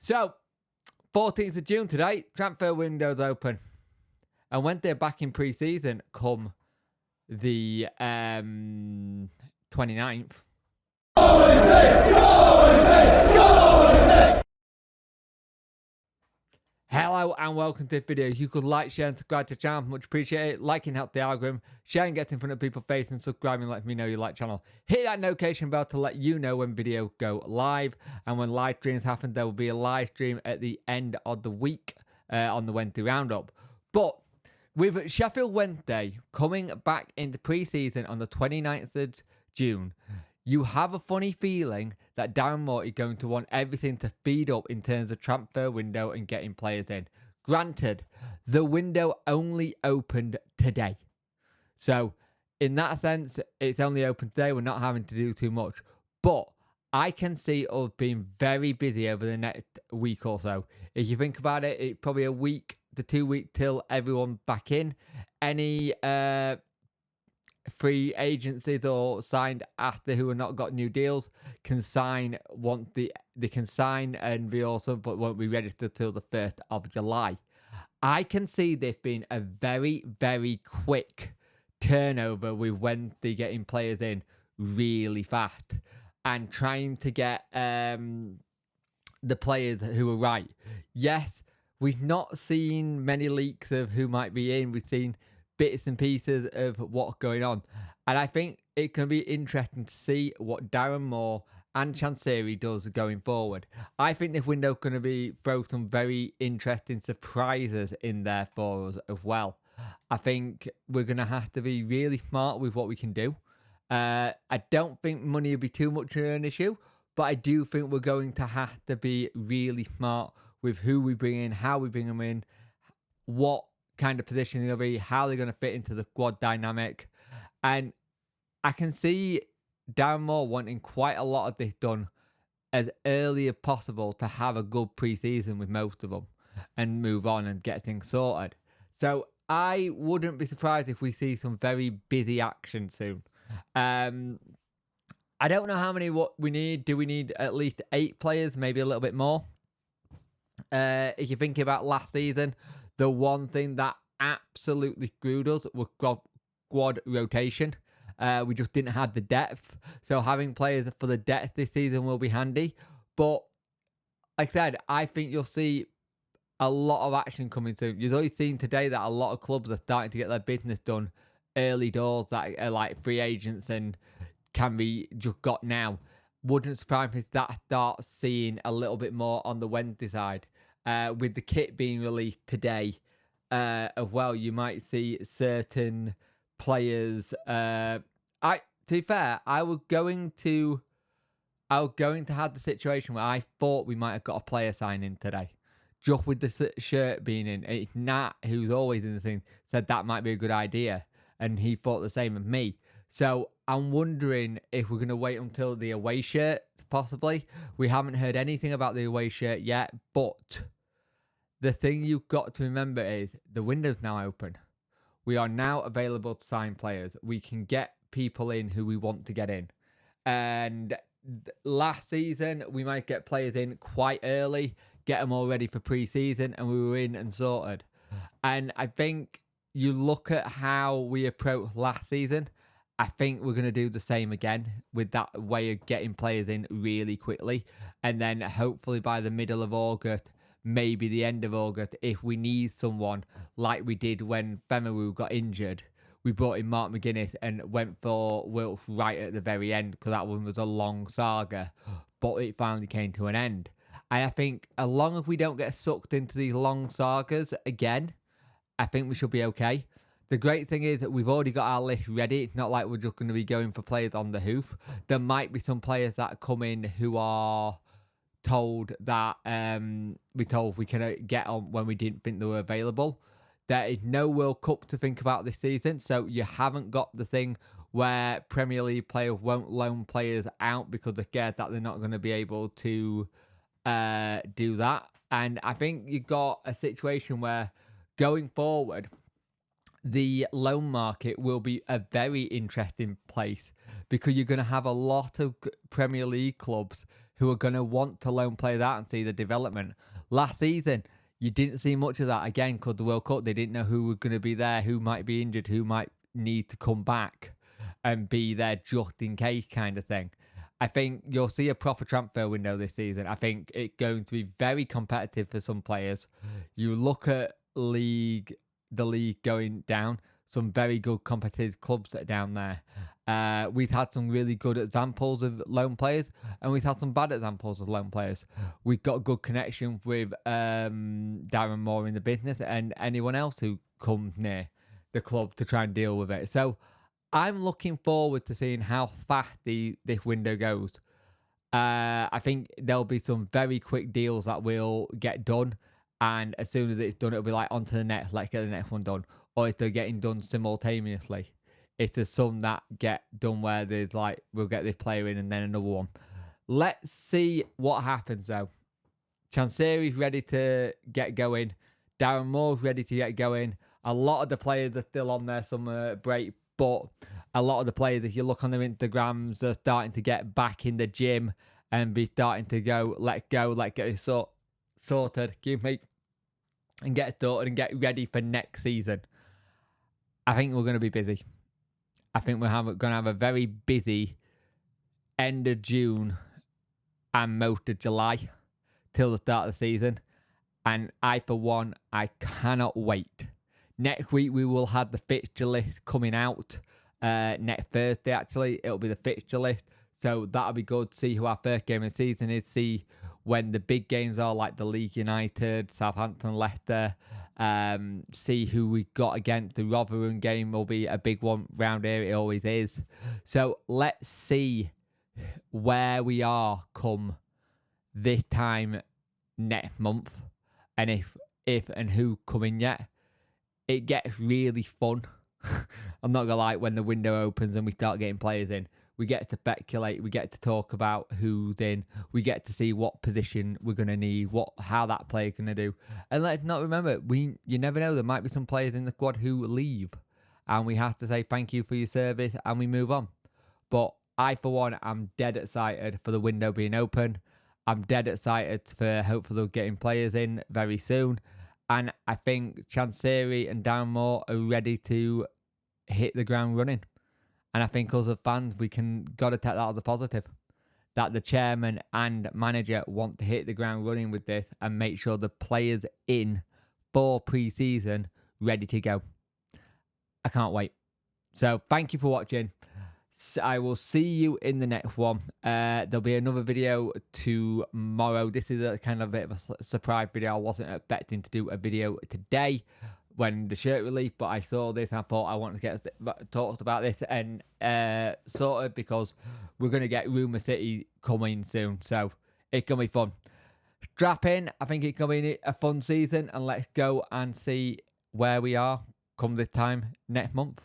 So, 14th of June today, transfer window's open. And when they're back in pre-season, come the 29th. Hello and welcome to this video. If you could like, share and subscribe to the channel, much appreciated. Liking helps the algorithm, sharing gets in front of people's face, and subscribing lets me know you like the channel. Hit that notification bell to let you know when videos go live, and when live streams happen, there will be a live stream at the end of the week on the Wednesday roundup. But with Sheffield Wednesday coming back into pre-season on the 29th of June, you have a funny feeling that Darren Moore is going to want everything to speed up in terms of transfer window and getting players in. Granted, the window only opened today. So, in that sense, it's only open today. We're not having to do too much. But I can see us being very busy over the next week or so. If you think about it, it's probably a week to 2 weeks till everyone's back in. Any free agencies or signed after who have not got new deals can sign they can sign and be awesome, but won't be registered till the 1st of July. I can see this being a very, very quick turnover with when they're getting players in really fast and trying to get the players who are right. Yes, we've not seen many leaks of who might be in. We've seen bits and pieces of what's going on. And I think it can be interesting to see what Darren Moore and Chansiri does going forward. I think this window is going to throw some very interesting surprises in there for us as well. I think we're going to have to be really smart with what we can do. I don't think money will be too much of an issue, but I do think we're going to have to be really smart with who we bring in, how we bring them in, what kind of position they'll be, how they're going to fit into the squad dynamic. And I can see Darren Moore wanting quite a lot of this done as early as possible to have a good pre-season with most of them and move on and get things sorted. So I wouldn't be surprised if we see some very busy action soon. I don't know how many what we need. Do we need at least 8 players, maybe a little bit more? If you're thinking about last season, the one thing that absolutely screwed us was squad rotation. We just didn't have the depth. So having players for the depth this season will be handy. But like I said, I think you'll see a lot of action coming soon. You've already seen today that a lot of clubs are starting to get their business done early doors that are like free agents and can be just got now. Wouldn't surprise me if that starts seeing a little bit more on the Wednesday side. With the kit being released today as well, you might see certain players. To be fair, I was going to have the situation where I thought we might have got a player signing today, just with the shirt being in. It's Nat, who's always in the thing, said that might be a good idea, and he thought the same of me. So I'm wondering if we're going to wait until the away shirt, possibly. We haven't heard anything about the away shirt yet, but the thing you've got to remember is the window's now open. We are now available to sign players. We can get people in who we want to get in. And last season, we might get players in quite early, get them all ready for pre-season, and we were in and sorted. And I think you look at how we approached last season, I think we're going to do the same again with that way of getting players in really quickly. And then hopefully by the middle of August, maybe the end of August, if we need someone like we did when Femeru got injured, we brought in Mark McGuinness and went for Wilf right at the very end because that one was a long saga, but it finally came to an end. And I think as long as we don't get sucked into these long sagas again, I think we should be okay. The great thing is that we've already got our list ready. It's not like we're just going to be going for players on the hoof. There might be some players that come in who are told that we can get on when we didn't think they were available. There is no World Cup to think about this season, so you haven't got the thing where Premier League players won't loan players out because they're scared that they're not going to be able to do that. And I think you've got a situation where going forward, the loan market will be a very interesting place because you're going to have a lot of Premier League clubs who are going to want to loan play that and see the development. Last season, you didn't see much of that again because the World Cup, they didn't know who was going to be there, who might be injured, who might need to come back and be there just in case kind of thing. I think you'll see a proper transfer window this season. I think it's going to be very competitive for some players. You look at the league going down, some very good competitive clubs that are down there. We've had some really good examples of loan players, and we've had some bad examples of loan players. We've got a good connection with Darren Moore in the business and anyone else who comes near the club to try and deal with it. So I'm looking forward to seeing how fast this window goes. I think there'll be some very quick deals that will get done, and as soon as it's done, it'll be like onto the next. Let's get the next one done, or if they're getting done simultaneously. If there's some that get done where there's like we'll get this player in and then another one. Let's see what happens though. Chansiri's ready to get going. Darren Moore's ready to get going. A lot of the players are still on their summer break, but a lot of the players, if you look on their Instagrams, are starting to get back in the gym and be starting to go, let's get it sorted, excuse me, and get it sorted and get ready for next season. I think we're going to be busy. I think we're going to have a very busy end of June and most of July till the start of the season. And I, for one, I cannot wait. Next week, we will have the fixture list coming out. Next Thursday, actually, it'll be the fixture list. So that'll be good to see who our first game of the season is, see when the big games are, like the Leeds United, Southampton, Leicester. See who we got against. The Rotherham game will be a big one round here. It always is. So let's see where we are come this time next month. And if and who come in yet. It gets really fun. I'm not gonna lie, when the window opens and we start getting players in, we get to speculate, we get to talk about who's in, we get to see what position we're gonna need, how that player's gonna do. And let's not remember, you never know, there might be some players in the squad who leave, and we have to say thank you for your service and we move on. But I, for one, am dead excited for the window being open. I'm dead excited for hopefully getting players in very soon. And I think Chansiri and Darren Moore are ready to hit the ground running. And I think us as fans, got to take that as a positive. That the chairman and manager want to hit the ground running with this and make sure the players in for pre-season ready to go. I can't wait. So thank you for watching. I will see you in the next one. There'll be another video tomorrow. This is a kind of a bit of a surprise video. I wasn't expecting to do a video today when the shirt released, but I saw this and I thought I wanted to get talked about this and sorted, because we're going to get Rumour City coming soon. So it's going to be fun. Strap in. I think it's going to be a fun season, and let's go and see where we are come this time next month.